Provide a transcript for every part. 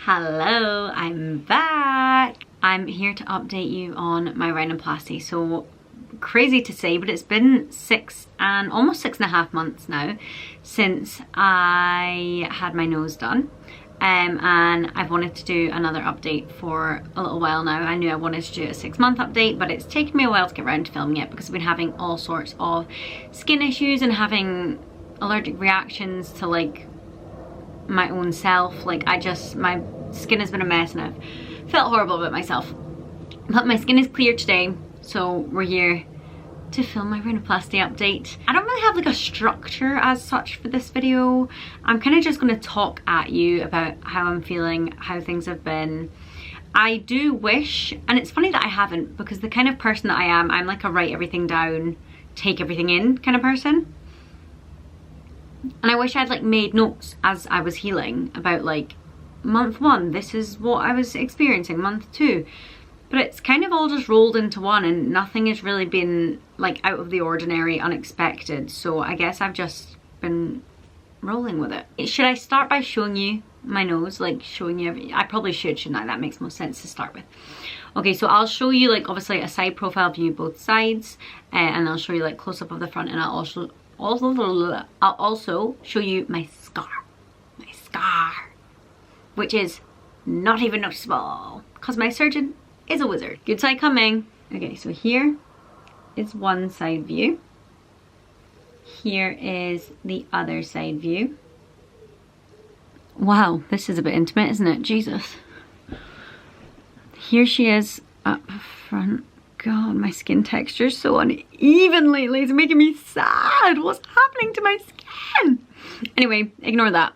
Hello, I'm back. I'm here to update you on my rhinoplasty. So crazy to say, but it's been almost 6.5 months now since I had my nose done. And I've wanted to do another update for a little while now. I knew I wanted to do a 6-month update, but it's taken me a while to get around to filming it because I've been having all sorts of skin issues and having allergic reactions to like my own self. Like my skin has been a mess and I've felt horrible about myself. But my skin is clear today, so we're here to film my rhinoplasty update. I don't really have like a structure as such for this video. I'm kind of just going to talk at you about how I'm feeling, how things have been. I do wish, and it's funny that I haven't, because the kind of person that I am, I'm like a write everything down, take everything in kind of person. And I wish I'd like made notes as I was healing about like month 1, this is what I was experiencing, month 2. But it's kind of all just rolled into one and nothing has really been like out of the ordinary, unexpected. So I guess I've just been rolling with it. Should I start by showing you my nose? Like showing you, I probably should, shouldn't I? That makes most sense to start with. Okay, so I'll show you like obviously a side profile view, both sides, and I'll show you like close up of the front, and I'll also show you my scar, which is not even noticeable because my surgeon is a wizard. Good side coming. Okay, so here is one side view. Here is the other side view. Wow, this is a bit intimate, isn't it? Jesus. Here she is up front. God, my skin texture is so uneven lately. It's making me sad. What's happening to my skin? Anyway, ignore that.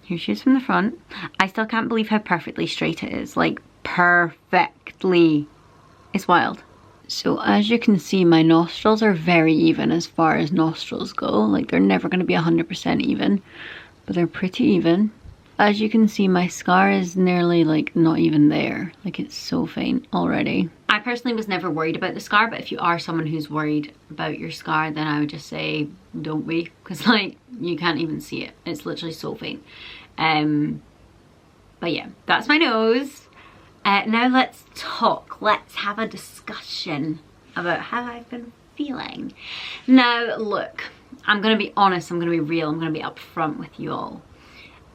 Here she is from the front. I still can't believe how perfectly straight it is. Like, perfectly. It's wild. So as you can see, my nostrils are very even as far as nostrils go. Like, they're never going to be 100% even, but they're pretty even. As you can see, my scar is nearly like not even there. Like, it's so faint already. I personally was never worried about the scar, but if you are someone who's worried about your scar, then I would just say don't be, because like you can't even see it. It's literally so faint. But yeah, that's my nose. Now let's talk. Let's have a discussion about how I've been feeling. Now look, I'm gonna be honest, I'm gonna be real, I'm gonna be upfront with you all.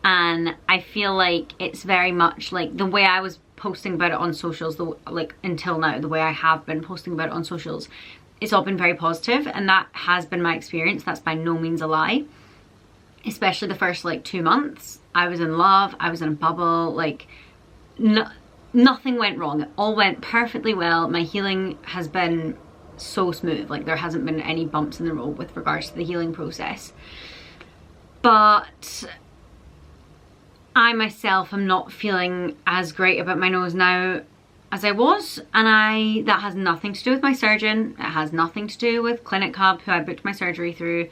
And I feel like it's very much like the way I was posting about it on socials, like until now, the way I have been posting about it on socials, it's all been very positive, and that has been my experience. That's by no means a lie. Especially the first like 2 months, I was in love, I was in a bubble, like nothing went wrong. It all went perfectly well. My healing has been so smooth, like there hasn't been any bumps in the road with regards to the healing process. But I myself am not feeling as great about my nose now as I was, and that has nothing to do with my surgeon. It has nothing to do with ClinicHub, who I booked my surgery through.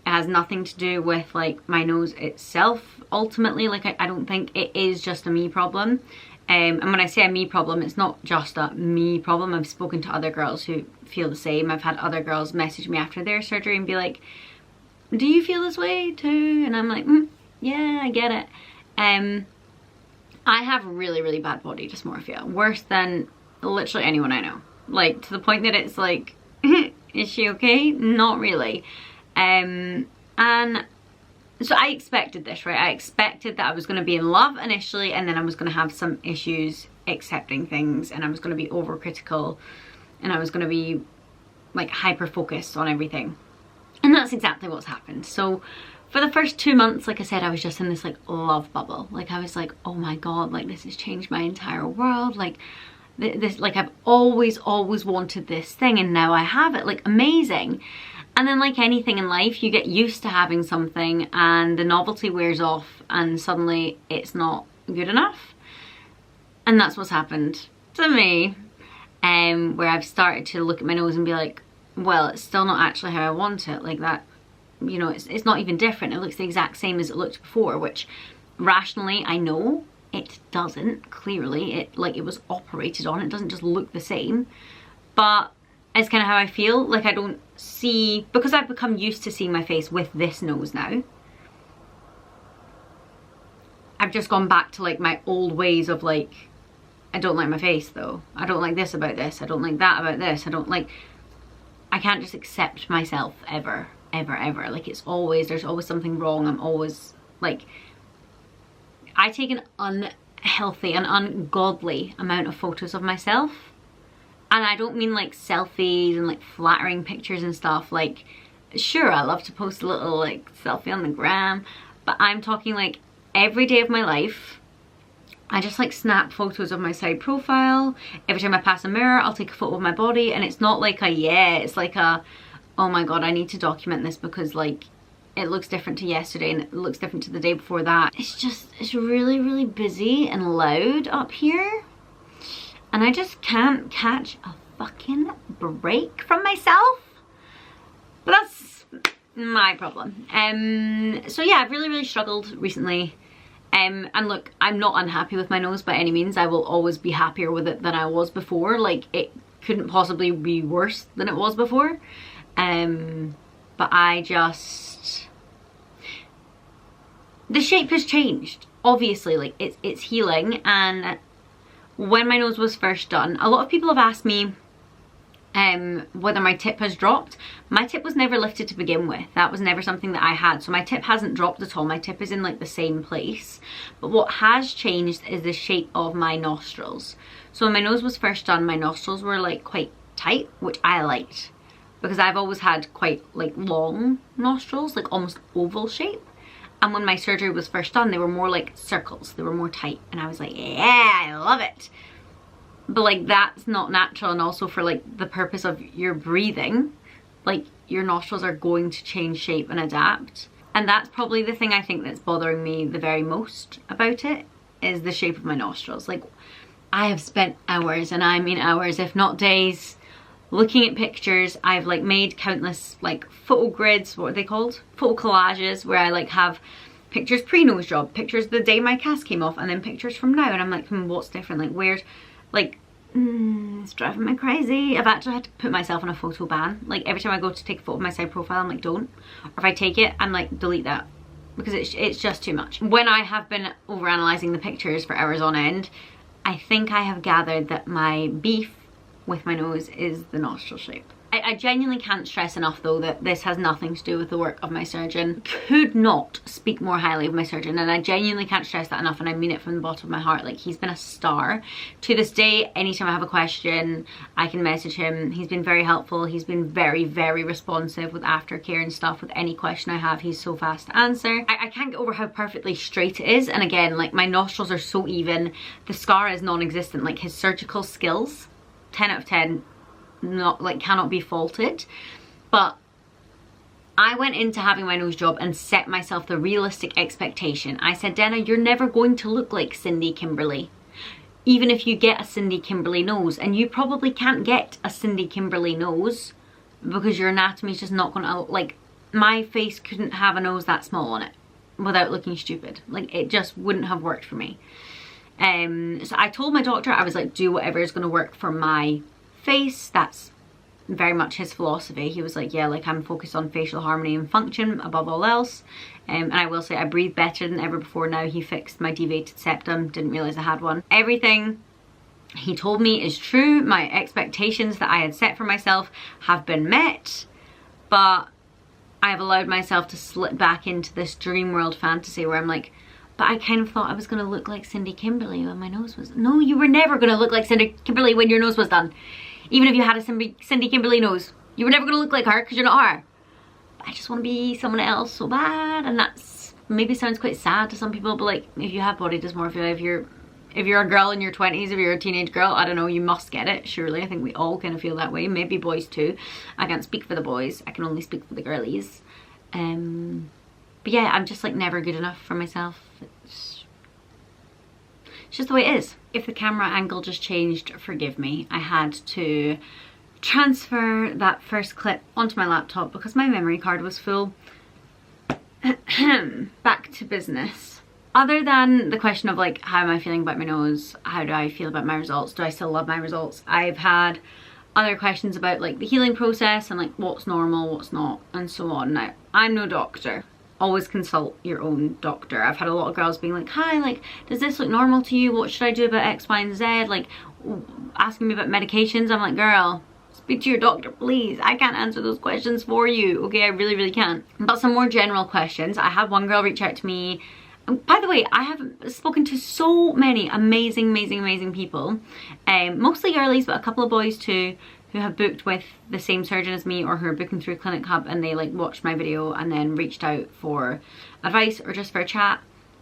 It has nothing to do with like my nose itself ultimately. Like I don't think it is just a me problem. And when I say a me problem, it's not just a me problem. I've spoken to other girls who feel the same. I've had other girls message me after their surgery and be like, do you feel this way too? And I'm like, yeah, I get it. I have really bad body dysmorphia, worse than literally anyone I know, like to the point that it's like is she okay? Not really. And so I expected this, right? I expected that I was going to be in love initially, and then I was going to have some issues accepting things, and I was going to be overcritical, and I was going to be like hyper focused on everything, and that's exactly what's happened. So for the first 2 months, like I said, I was just in this like love bubble. Like I was like, oh my god, like this has changed my entire world. Like this, like I've always wanted this thing, and now I have it. Like amazing. And then like anything in life, you get used to having something and the novelty wears off and suddenly it's not good enough. And that's what's happened to me. Where I've started to look at my nose and be like, well, it's still not actually how I want it. Like that, you know, it's not even different. It looks the exact same as it looked before, which rationally I know it doesn't. Clearly it was operated on. It doesn't just look the same, but it's kind of how I feel. Like I don't see, because I've become used to seeing my face with this nose now, I've just gone back to like my old ways of like, I don't like my face though. I don't like this about this. I don't like that about this. I can't just accept myself ever. Like it's always, there's always something wrong. I'm always like, I take an unhealthy and ungodly amount of photos of myself. And I don't mean like selfies and like flattering pictures and stuff. Like, sure, I love to post a little like selfie on the gram, but I'm talking like every day of my life. I just like snap photos of my side profile. Every time I pass a mirror, I'll take a photo of my body, and it's not like a yeah, it's like a, oh my god, I need to document this because like it looks different to yesterday and it looks different to the day before that. It's really busy and loud up here, and I just can't catch a fucking break from myself. But that's my problem. So yeah, I've really struggled recently. And look, I'm not unhappy with my nose by any means. I will always be happier with it than I was before. Like, it couldn't possibly be worse than it was before. But the shape has changed. Obviously, like, it's healing. And when my nose was first done, a lot of people have asked me whether my tip has dropped. My tip was never lifted to begin with. That was never something that I had, so my tip hasn't dropped at all. My tip is in like the same place, but what has changed is the shape of my nostrils. So when my nose was first done, my nostrils were like quite tight, which I liked because I've always had quite like long nostrils, like almost oval shape. And when my surgery was first done, they were more like circles, they were more tight, and I was like, yeah, I love it. But like, that's not natural, and also for like the purpose of your breathing, like your nostrils are going to change shape and adapt. And that's probably the thing I think that's bothering me the very most about it, is the shape of my nostrils. Like, I have spent hours, and I mean hours, if not days, looking at pictures. I've like made countless like photo grids, what are they called? Photo collages, where I like have pictures pre-nose job, pictures the day my cast came off, and then pictures from now, and I'm like, what's different? Like, where's like, it's driving me crazy. I've actually had to put myself on a photo ban. Like, every time I go to take a photo of my side profile, I'm like, don't. Or if I take it, I'm like, delete that, because it's just too much. When I have been overanalyzing the pictures for hours on end, I think I have gathered that my beef with my nose is the nostril shape. I genuinely can't stress enough though that this has nothing to do with the work of my surgeon. Could not speak more highly of my surgeon, and I genuinely can't stress that enough, and I mean it from the bottom of my heart. Like, he's been a star. To this day, anytime I have a question, I can message him. He's been very helpful. He's been very responsive with aftercare and stuff. With any question I have, he's so fast to answer. I can't get over how perfectly straight it is, and again, like, my nostrils are so even. The scar is non-existent. Like, his surgical skills, 10 out of 10, not like, cannot be faulted. But I went into having my nose job and set myself the realistic expectation. I said, Denna, you're never going to look like Cindy Kimberly, even if you get a Cindy Kimberly nose, and you probably can't get a Cindy Kimberly nose because your anatomy is just not gonna, like, my face couldn't have a nose that small on it without looking stupid. Like, it just wouldn't have worked for me. So I told my doctor, I was like, do whatever is going to work for my face. That's very much his philosophy. He was like, yeah, like, I'm focused on facial harmony and function above all else. And I will say, I breathe better than ever before now. He fixed my deviated septum, didn't realize I had one. Everything he told me is true. My expectations that I had set for myself have been met, but I have allowed myself to slip back into this dream world fantasy where I'm like, but I kind of thought I was going to look like Cindy Kimberly when my nose was... No, you were never going to look like Cindy Kimberly when your nose was done. Even if you had a Cindy Kimberly nose, you were never going to look like her because you're not her. But I just want to be someone else so bad, and that's maybe sounds quite sad to some people, but like, if you have body dysmorphia, if you're a girl in your 20s, if you're a teenage girl, I don't know, you must get it, surely. I think we all kind of feel that way, maybe boys too. I can't speak for the boys, I can only speak for the girlies. But yeah, I'm just like never good enough for myself. It's just the way it is. If the camera angle just changed, forgive me. I had to transfer that first clip onto my laptop because my memory card was full. Back to business. Other than the question of like, how am I feeling about my nose? How do I feel about my results? Do I still love my results? I've had other questions about like the healing process and like what's normal, what's not, and so on. Now, I'm no doctor. always consult your own doctor. I've had a lot of girls being like, hi, like, does this look normal to you? What should I do about X, Y, and Z? Like, asking me about medications. I'm like, girl, speak to your doctor, please. I can't answer those questions for you. Okay, I really, really can't. But some more general questions. I had one girl reach out to me. By the way, I have spoken to so many amazing people. Mostly girlies, but a couple of boys too, who have booked with the same surgeon as me or who are booking through ClinicHub, and they like watched my video and then reached out for advice or just for a chat.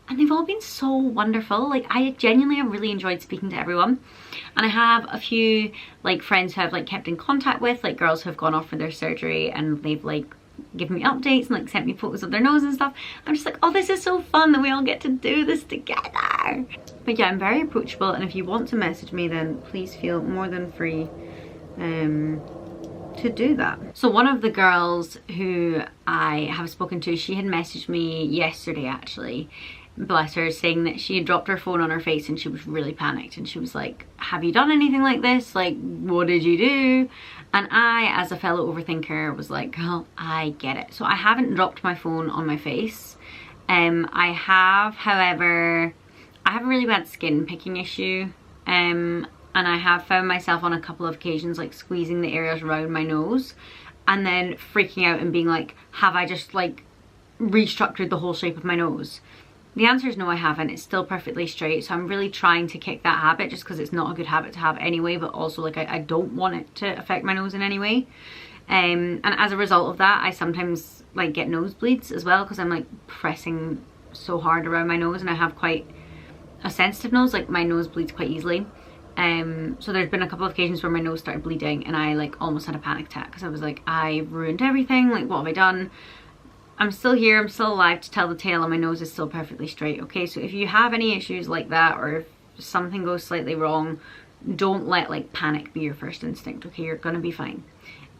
And they've all been so wonderful. Like, I genuinely have really enjoyed speaking to everyone. And I have a few like friends who I've like kept in contact with, like girls who have gone off for their surgery and they've like given me updates and like sent me photos of their nose and stuff. I'm just like, oh, this is so fun that we all get to do this together. But yeah, I'm very approachable, and if you want to message me, then please feel more than free to do that. So one of the girls who I have spoken to, she had messaged me yesterday actually, bless her, saying that she had dropped her phone on her face and she was really panicked, and she was like, have you done anything like this? Like, what did you do? And I, as a fellow overthinker, was like, girl, I get it. So I haven't dropped my phone on my face. I have, however, I have a really bad skin picking issue, and I have found myself on a couple of occasions like squeezing the areas around my nose and then freaking out and being like, have I just like restructured the whole shape of my nose? The answer is no, I haven't. It's still perfectly straight. So I'm really trying to kick that habit, just because it's not a good habit to have anyway, but also like I don't want it to affect my nose in any way. And as a result of that, I sometimes like get nosebleeds as well, because I'm like pressing so hard around my nose, and I have quite a sensitive nose. Like, my nose bleeds quite easily. So there's been a couple of occasions where my nose started bleeding and I like almost had a panic attack, because I was like, I ruined everything. Like, what have I done? I'm still here, I'm still alive to tell the tale, and my nose is still perfectly straight. Okay, so if you have any issues like that, or if something goes slightly wrong, don't let like panic be your first instinct. Okay, you're gonna be fine.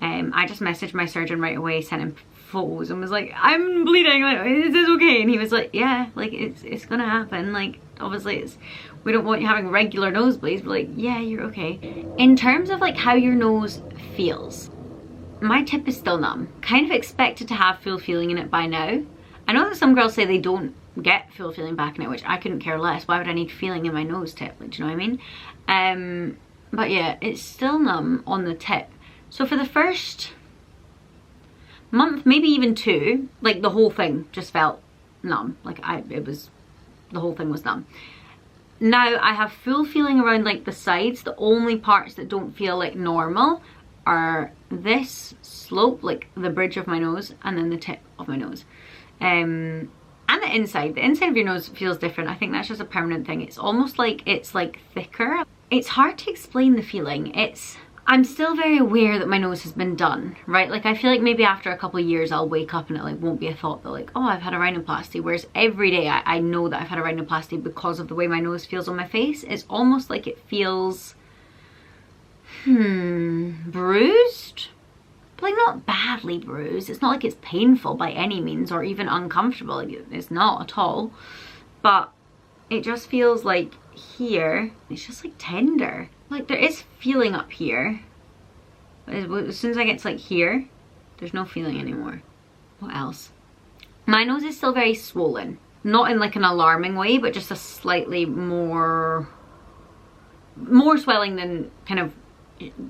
I just messaged my surgeon right away, sent him photos and was like, I'm bleeding, like, is this okay? And he was like, yeah, like it's gonna happen. Like, obviously we don't want you having regular nosebleeds, but like, yeah, you're okay. In terms of like how your nose feels, my tip is still numb. Kind of expected to have full feeling in it by now. I know that some girls say they don't get full feeling back in it, which I couldn't care less. Why would I need feeling in my nose tip? Like, do you know what I mean? But yeah, it's still numb on the tip. So for the first month, maybe even 2, like the whole thing just felt numb. Like the whole thing was numb. Now I have full feeling around like the sides. The only parts that don't feel like normal are this slope, like the bridge of my nose, and then the tip of my nose. And the inside of your nose feels different. I think that's just a permanent thing. It's almost like it's like thicker. It's hard to explain the feeling. I'm still very aware that my nose has been done, right? Like, I feel like maybe after a couple of years I'll wake up and it like won't be a thought that like, oh, I've had a rhinoplasty. Whereas every day I know that I've had a rhinoplasty because of the way my nose feels on my face. It's almost like it feels bruised, but like not badly bruised. It's not like it's painful by any means or even uncomfortable. Like, it's not at all, but it just feels like here it's just like tender. Like, there is feeling up here, but as soon as I get to like here, there's no feeling anymore. What else? My nose is still very swollen, not in like an alarming way, but just a slightly more swelling than kind of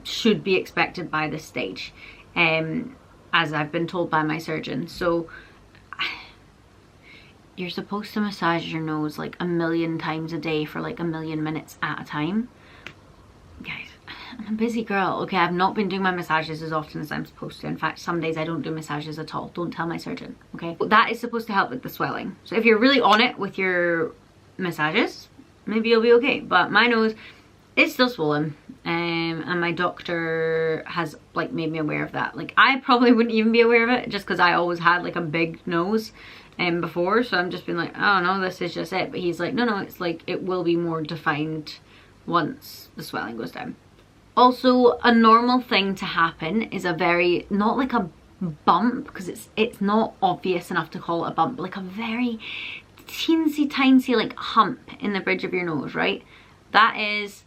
should be expected by this stage, as I've been told by my surgeon. So you're supposed to massage your nose like 1,000,000 times a day for like 1,000,000 minutes at a time. Guys, I'm a busy girl. Okay, I've not been doing my massages as often as I'm supposed to. In fact, some days I don't do massages at all. Don't tell my surgeon, okay? That is supposed to help with the swelling. So if you're really on it with your massages, maybe you'll be okay. But my nose is still swollen, and my doctor has like made me aware of that. Like, I probably wouldn't even be aware of it just because I always had like a big nose before. So I'm just been like, oh no, this is just it. But he's like, no, it's like it will be more defined once the swelling goes down. Also, a normal thing to happen is a very, not like a bump, because it's not obvious enough to call it a bump, but like a very teensy like hump in the bridge of your nose, right? That is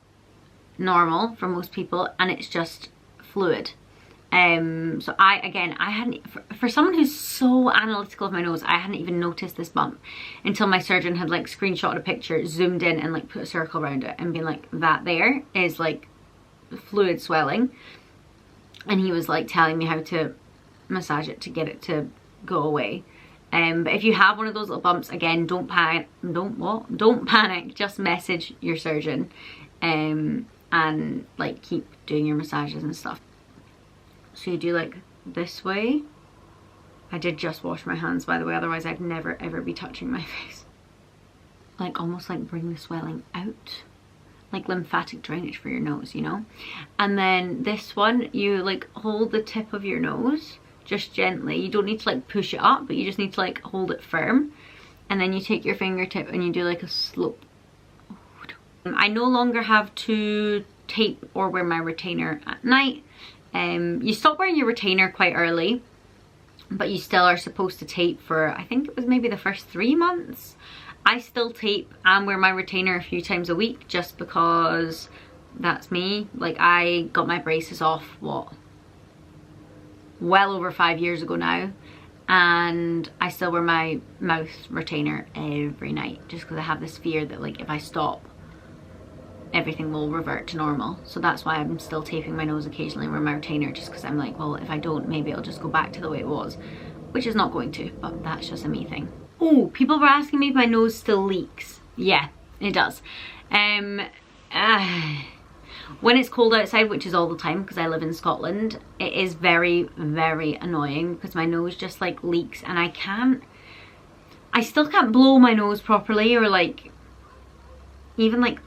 normal for most people, and it's just fluid. So I hadn't, for someone who's so analytical of my nose, I hadn't even noticed this bump until my surgeon had like screenshotted a picture, zoomed in and like put a circle around it and been like, that there is like fluid swelling. And he was like telling me how to massage it to get it to go away. But if you have one of those little bumps, again, don't panic, don't panic, just message your surgeon, and like keep doing your massages and stuff. So you do like this way. I did just wash my hands, by the way, otherwise I'd never ever be touching my face. Like almost like bring the swelling out, like lymphatic drainage for your nose, you know. And then this one, you like hold the tip of your nose just gently. You don't need to like push it up, but you just need to like hold it firm. And then you take your fingertip and you do like a slope. I no longer have to tape or wear my retainer at night. You stop wearing your retainer quite early, but you still are supposed to tape for, I think it was maybe the first 3 months. I still tape and wear my retainer a few times a week just because that's me. Like I got my braces off, what, well over 5 years ago now, and I still wear my mouth retainer every night just because I have this fear that like if I stop, everything will revert to normal. So that's why I'm still taping my nose occasionally and wear my retainer, just because I'm like, well, if I don't, maybe it'll just go back to the way it was, which is not going to, but that's just a me thing. Oh, people were asking me if my nose still leaks. Yeah, it does. When it's cold outside, which is all the time because I live in Scotland, it is very, very annoying because my nose just like leaks, and I still can't blow my nose properly, or like even like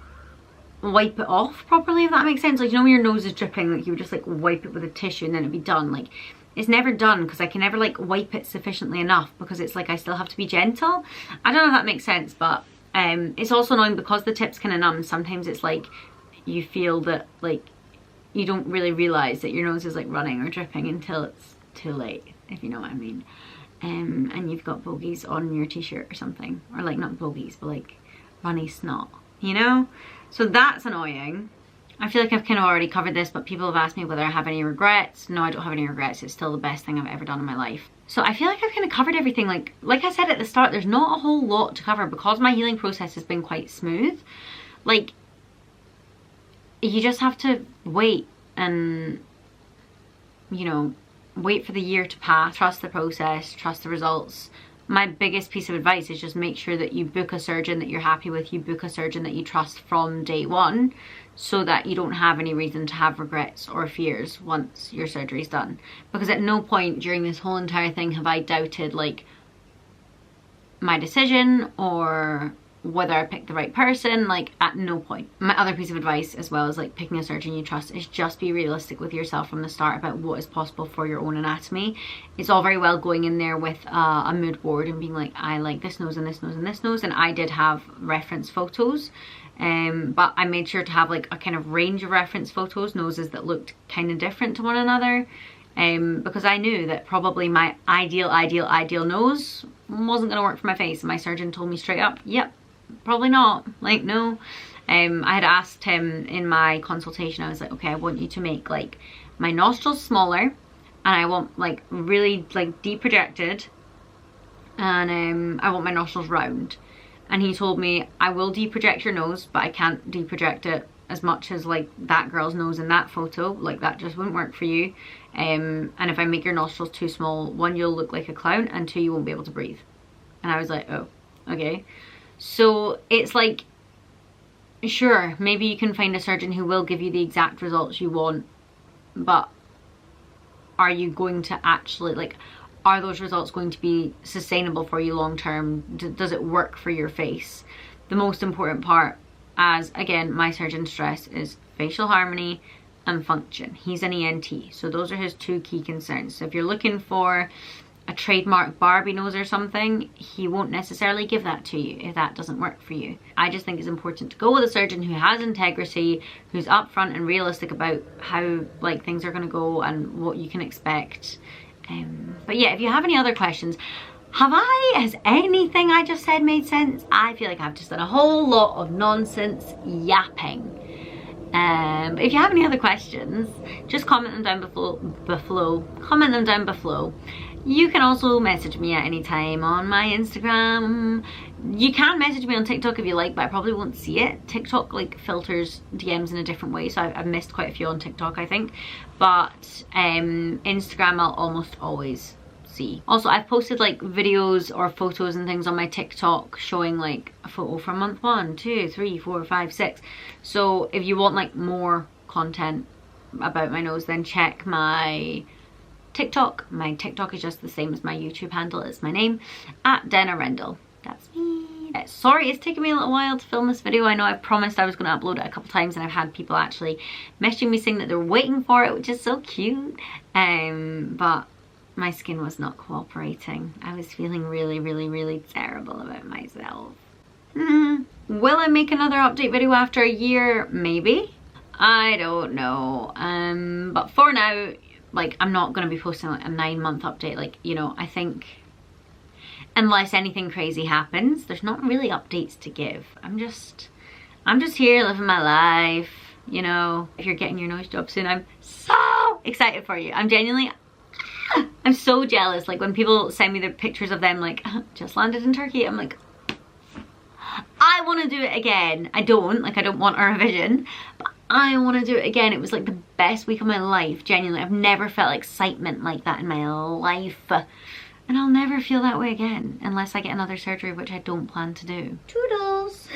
wipe it off properly, if that makes sense. Like, you know when your nose is dripping, like you would just like wipe it with a tissue and then it'd be done. Like it's never done because I can never like wipe it sufficiently enough, because it's like I still have to be gentle. I don't know if that makes sense, but it's also annoying because the tip's kind of numb. Sometimes it's like you feel that like you don't really realize that your nose is like running or dripping until it's too late, if you know what I mean. And you've got bogies on your t-shirt or something, or like not bogies but like runny snot, you know. So that's annoying. I feel like I've kind of already covered this, but people have asked me whether I have any regrets. No, I don't have any regrets. It's still the best thing I've ever done in my life. So I feel like I've kind of covered everything. Like I said at the start, there's not a whole lot to cover because my healing process has been quite smooth. Like, you just have to wait and, you know, wait for the year to pass. Trust the process, trust the results. My biggest piece of advice is just make sure that you book a surgeon that you're happy with. You book a surgeon that you trust from day one, so that you don't have any reason to have regrets or fears once your surgery's done. Because at no point during this whole entire thing have I doubted like my decision or whether I picked the right person. Like at no point. My other piece of advice as well as like picking a surgeon you trust is just be realistic with yourself from the start about what is possible for your own anatomy. It's all very well going in there with a mood board and being like, I like this nose and this nose and this nose, and I did have reference photos, but I made sure to have like a kind of range of reference photos, noses that looked kind of different to one another, because I knew that probably my ideal nose wasn't going to work for my face. And my surgeon told me straight up, yep, probably not. Like, no. I had asked him in my consultation, I was like, okay, I want you to make like my nostrils smaller, and I want like really like deep projected, and I want my nostrils round. And he told me, I will deproject your nose, but I can't deproject it as much as like that girl's nose in that photo. Like that just wouldn't work for you. And if I make your nostrils too small, 1, you'll look like a clown, and 2, you won't be able to breathe. And I was like, oh, okay. So it's like, sure, maybe you can find a surgeon who will give you the exact results you want, but are you going to actually, like, are those results going to be sustainable for you long term? Does it work for your face? The most important part, as again my surgeon stressed, is facial harmony and function. He's an ENT, so those are his 2 key concerns. So if you're looking for a trademark Barbie nose or something, he won't necessarily give that to you if that doesn't work for you. I just think it's important to go with a surgeon who has integrity, who's upfront and realistic about how like things are going to go and what you can expect. But yeah, if you have any other questions, has anything I just said made sense? I feel like I've just done a whole lot of nonsense yapping. But if you have any other questions, just comment them down below. You can also message me at any time on my Instagram. You can message me on TikTok if you like, but I probably won't see it. TikTok like filters DMs in a different way, so I've missed quite a few on TikTok, I think. But Instagram I'll almost always see. Also, I've posted like videos or photos and things on my TikTok showing like a photo from month 1, 2, 3, 4, 5, 6. So if you want like more content about my nose, then check my TikTok. My TikTok is just the same as my YouTube handle. It's my name, at Dena Rendell. That's me. Sorry it's taken me a little while to film this video. I know I promised I was going to upload it a couple times, and I've had people actually messaging me saying that they're waiting for it, which is so cute. But my skin was not cooperating. I was feeling really, really, really terrible about myself. Will I make another update video after a year? Maybe. I don't know. But for now, like, I'm not going to be posting like a 9-month update. Like, you know, I think unless anything crazy happens, there's not really updates to give. I'm just here living my life, you know. If you're getting your nose job soon, I'm so excited for you. I'm so jealous. Like when people send me their pictures of them like just landed in Turkey, I'm like, I want to do it again. I don't want a revision, but I want to do it again. It was like the best week of my life, genuinely. I've never felt excitement like that in my life, and I'll never feel that way again unless I get another surgery, which I don't plan to do. Toodles.